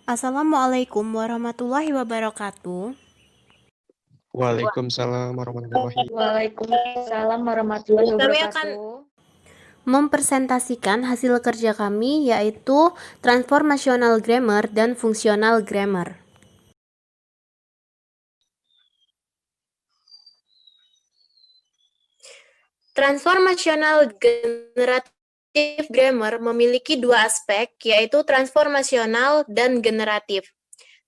Assalamualaikum warahmatullahi wabarakatuh. Waalaikumsalam warahmatullahi. Waalaikumsalam warahmatullahi Kami akan wabarakatuh. mempresentasikan hasil kerja kami, yaitu transformational grammar dan functional grammar. Transformational generative grammar memiliki dua aspek, yaitu transformasional dan generatif.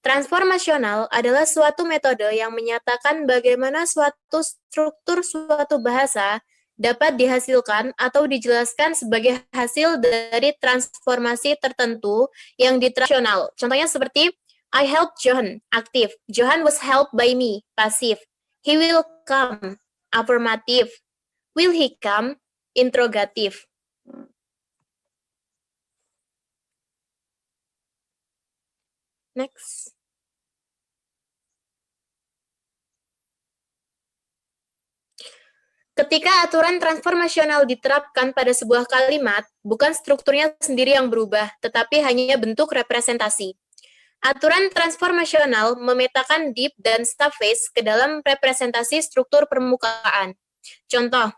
Transformasional adalah suatu metode yang menyatakan bagaimana suatu struktur suatu bahasa dapat dihasilkan atau dijelaskan sebagai hasil dari transformasi tertentu yang ditransisional. Contohnya seperti I helped Johan, aktif. Johan was helped by me, pasif. He will come, affirmative. Will he come, interrogative. Next. Ketika aturan transformasional diterapkan pada sebuah kalimat, bukan strukturnya sendiri yang berubah, tetapi hanya bentuk representasi. Aturan transformasional memetakan deep dan subface ke dalam representasi struktur permukaan. Contoh,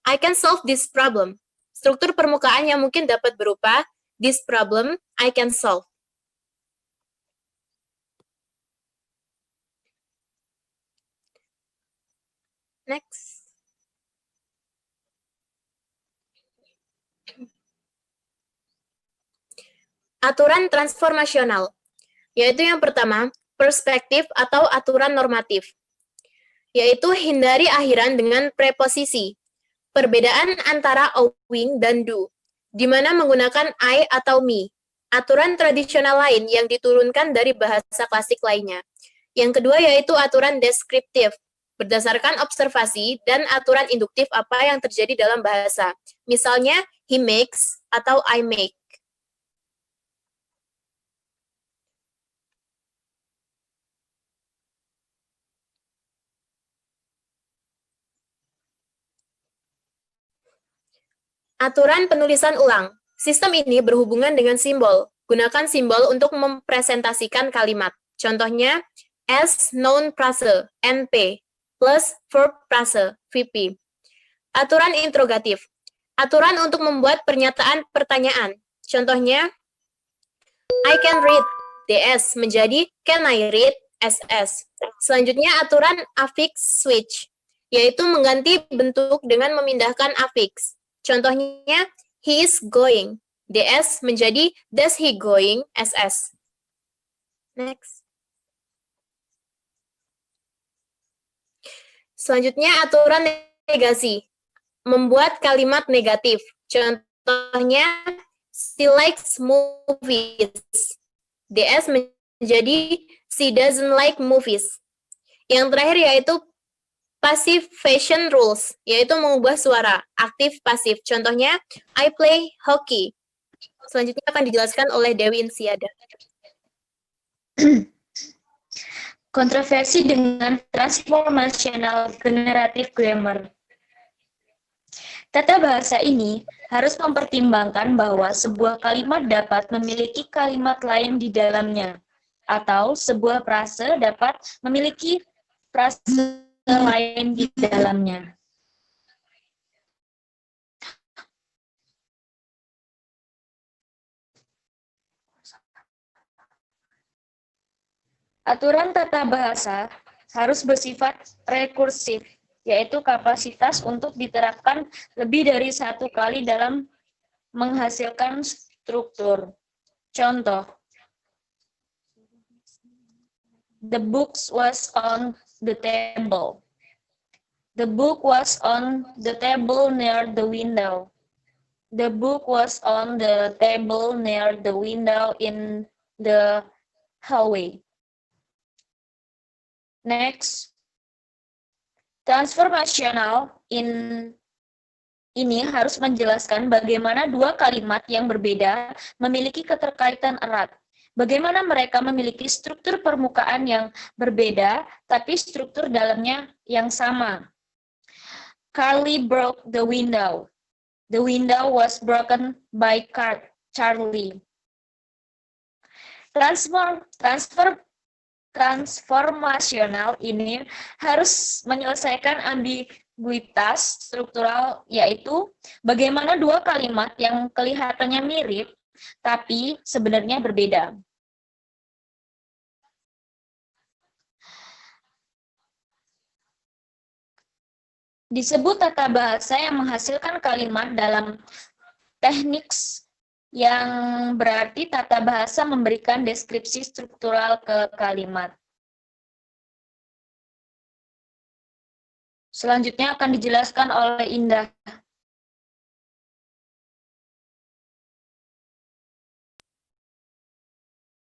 I can solve this problem. Struktur permukaan yang mungkin dapat berupa this problem I can solve. Next. Aturan transformasional, yaitu yang pertama, perspektif atau aturan normatif, yaitu hindari akhiran dengan preposisi. Perbedaan antara owing dan do, di mana menggunakan I atau me. Aturan tradisional lain yang diturunkan dari bahasa klasik lainnya. Yang kedua yaitu aturan deskriptif, berdasarkan observasi dan aturan induktif apa yang terjadi dalam bahasa. Misalnya, he makes atau I make. Aturan penulisan ulang. Sistem ini berhubungan dengan simbol. Gunakan simbol untuk mempresentasikan kalimat. Contohnya, as noun phrase, NP, plus verb phrase, VP. Aturan interrogatif. Aturan untuk membuat pernyataan pertanyaan. Contohnya, I can read, DS, menjadi can I read, SS. Selanjutnya, aturan affix switch, yaitu mengganti bentuk dengan memindahkan affix. Contohnya, he is going, DS menjadi does he going, SS. Next. Selanjutnya, aturan negasi, membuat kalimat negatif. Contohnya, she likes movies, DS menjadi she doesn't like movies. Yang terakhir yaitu passivation rules, yaitu mengubah suara, aktif pasif. Contohnya, I play hockey. Selanjutnya akan dijelaskan oleh Dewi Insiada. Kontroversi dengan transformational generative grammar. Tata bahasa ini harus mempertimbangkan bahwa sebuah kalimat dapat memiliki kalimat lain di dalamnya, atau sebuah frase dapat memiliki frase lain di dalamnya. Aturan tata bahasa harus bersifat rekursif, yaitu kapasitas untuk diterapkan lebih dari satu kali dalam menghasilkan struktur. Contoh, the books was on the table. The book was on the table near the window. The book was on the table near the window in the hallway. Next, transformational ini harus menjelaskan bagaimana dua kalimat yang berbeda memiliki keterkaitan erat. Bagaimana mereka memiliki struktur permukaan yang berbeda, tapi struktur dalamnya yang sama. Carly broke the window. The window was broken by Charlie. Transformasional ini harus menyelesaikan ambiguitas struktural, yaitu bagaimana dua kalimat yang kelihatannya mirip tapi sebenarnya berbeda. Disebut tata bahasa yang menghasilkan kalimat dalam teknik yang berarti tata bahasa memberikan deskripsi struktural ke kalimat. Selanjutnya akan dijelaskan oleh Indah.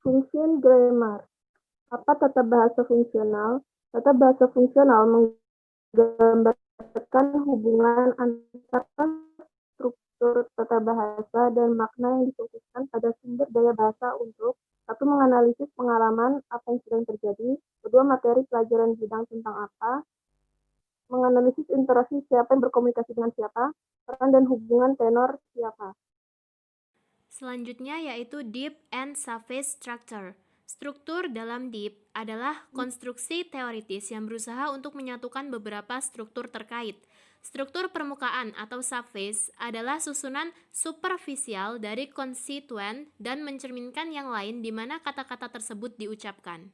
Function grammar. Apa tata bahasa fungsional? Tata bahasa fungsional menggambarkan hubungan antara struktur tata bahasa dan makna yang difokuskan pada sumber daya bahasa untuk satu, menganalisis pengalaman apa yang sedang terjadi, kedua, materi pelajaran bidang tentang apa, menganalisis interaksi siapa yang berkomunikasi dengan siapa, peran dan hubungan tenor siapa. Selanjutnya yaitu deep and surface structure. Struktur dalam deep adalah konstruksi teoritis yang berusaha untuk menyatukan beberapa struktur terkait. Struktur permukaan atau surface adalah susunan superficial dari konstituen dan mencerminkan yang lain di mana kata-kata tersebut diucapkan.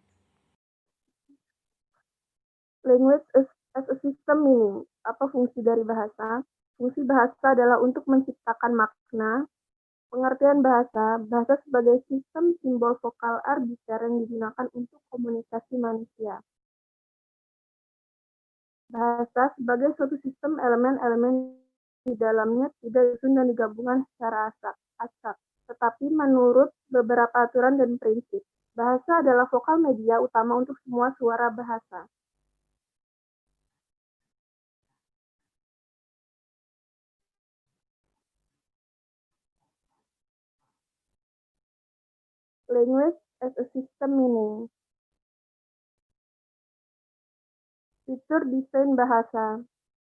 Language as a system meaning. Apa fungsi dari bahasa? Fungsi bahasa adalah untuk menciptakan makna. Pengertian bahasa, bahasa sebagai sistem simbol vokal arbiter yang digunakan untuk komunikasi manusia. Bahasa sebagai suatu sistem elemen-elemen di dalamnya tidak disusun dan digabungkan secara acak, tetapi menurut beberapa aturan dan prinsip. Bahasa adalah vokal media utama untuk semua suara bahasa. Language as a system meaning. Fitur desain bahasa.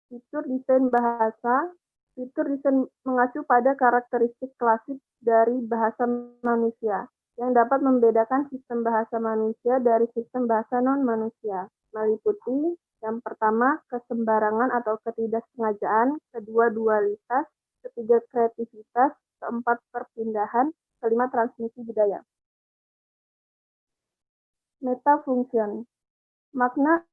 Fitur desain bahasa. Fitur desain mengacu pada karakteristik klasik dari bahasa manusia yang dapat membedakan sistem bahasa manusia dari sistem bahasa non-manusia, meliputi yang pertama, kesembarangan atau ketidaksengajaan, kedua, dualitas, ketiga, kreativitas, keempat, perpindahan, kelima, transmisi budaya. Metafunction. Makna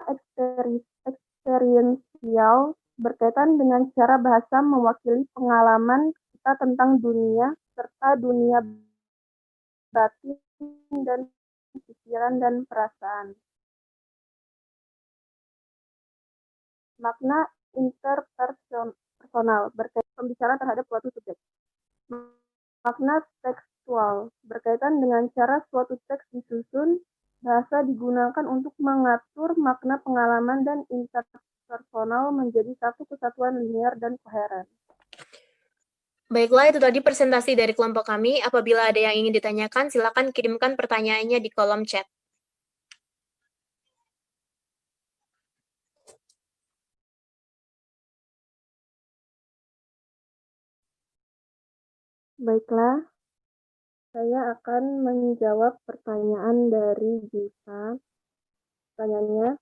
eksperiensial berkaitan dengan cara bahasa mewakili pengalaman kita tentang dunia serta dunia batin dan pikiran dan perasaan. Makna interpersonal berkaitan pembicaraan terhadap suatu subjek. Makna tekstual berkaitan dengan cara suatu teks disusun. Bahasa digunakan untuk mengatur makna pengalaman dan interpersonal menjadi satu kesatuan linear dan koheren. Baiklah, itu tadi presentasi dari kelompok kami. Apabila ada yang ingin ditanyakan, silakan kirimkan pertanyaannya di kolom chat. Baiklah, saya akan menjawab pertanyaan dari Gita. Pertanyaannya,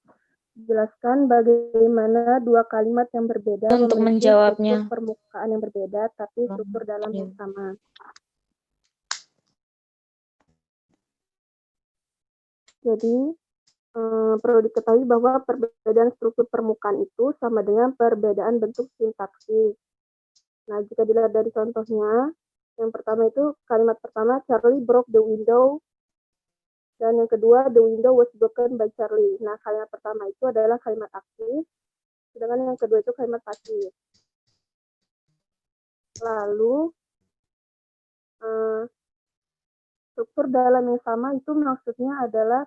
jelaskan bagaimana dua kalimat yang berbeda Untuk memiliki menjawabnya. struktur permukaan yang berbeda, tapi struktur dalam yang sama. Jadi, perlu diketahui bahwa perbedaan struktur permukaan itu sama dengan perbedaan bentuk sintaksis. Nah, jika dilihat dari contohnya, yang pertama itu kalimat pertama, Charlie broke the window. Dan yang kedua, the window was broken by Charlie. Nah, kalimat pertama itu adalah kalimat aktif, sedangkan yang kedua itu kalimat pasif. Lalu, struktur dalam yang sama itu maksudnya adalah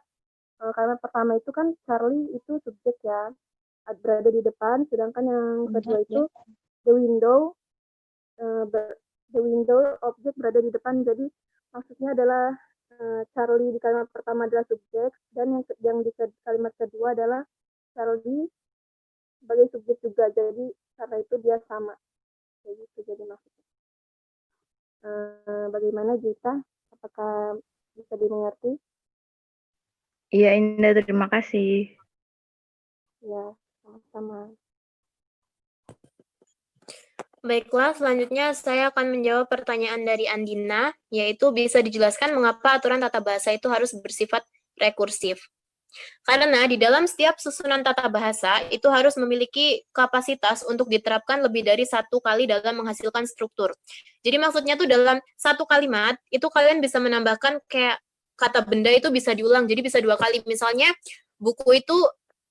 kalimat pertama itu kan Charlie itu subjek ya, berada di depan, sedangkan yang kedua itu the window objek berada di depan. Jadi maksudnya adalah Charlie di kalimat pertama adalah subjek, dan yang di kalimat kedua adalah Charlie sebagai subjek juga. Jadi karena itu dia sama. Jadi itu jadi maksudnya. Bagaimana Gita? Apakah Bisa dimengerti? Iya, Indah, terima kasih. Ya, sama-sama. Baiklah, selanjutnya saya akan menjawab pertanyaan dari Andina, yaitu bisa dijelaskan mengapa aturan tata bahasa itu harus bersifat rekursif. Karena di dalam setiap susunan tata bahasa itu harus memiliki kapasitas untuk diterapkan lebih dari satu kali dalam menghasilkan struktur. Jadi maksudnya tuh dalam satu kalimat, itu kalian bisa menambahkan kayak kata benda itu bisa diulang, jadi bisa 2 kali. Misalnya, buku itu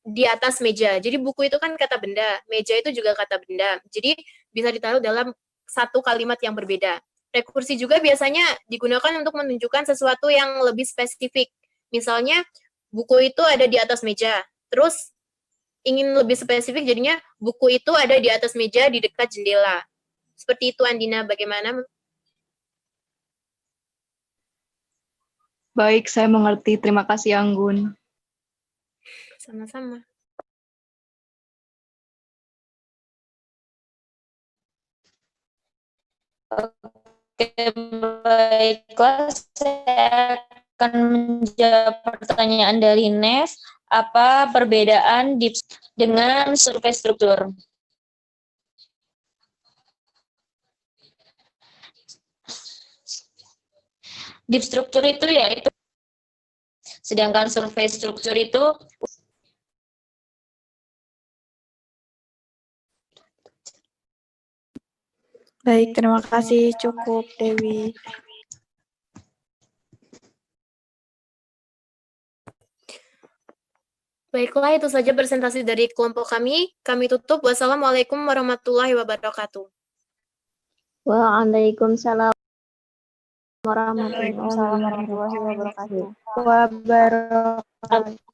di atas meja. Jadi buku itu kan kata benda, meja itu juga kata benda. Jadi bisa ditaruh dalam satu kalimat yang berbeda. Rekursi juga biasanya digunakan untuk menunjukkan sesuatu yang lebih spesifik. Misalnya, buku itu ada di atas meja. Terus ingin lebih spesifik jadinya buku itu ada di atas meja di dekat jendela. Seperti itu Andina, bagaimana? Baik, saya mengerti. Terima kasih, Anggun. Sama-sama. Oke, baiklah, saya akan menjawab pertanyaan dari Nev. Apa perbedaan dengan survei struktur? Deep struktur itu yaitu, sedangkan survei struktur itu Baik, terima kasih. Cukup, Dewi. Baiklah, itu saja presentasi dari kelompok kami. Kami tutup. Wassalamualaikum warahmatullahi wabarakatuh. Waalaikumsalam Waalaikumsalam warahmatullahi wabarakatuh. wabarakatuh.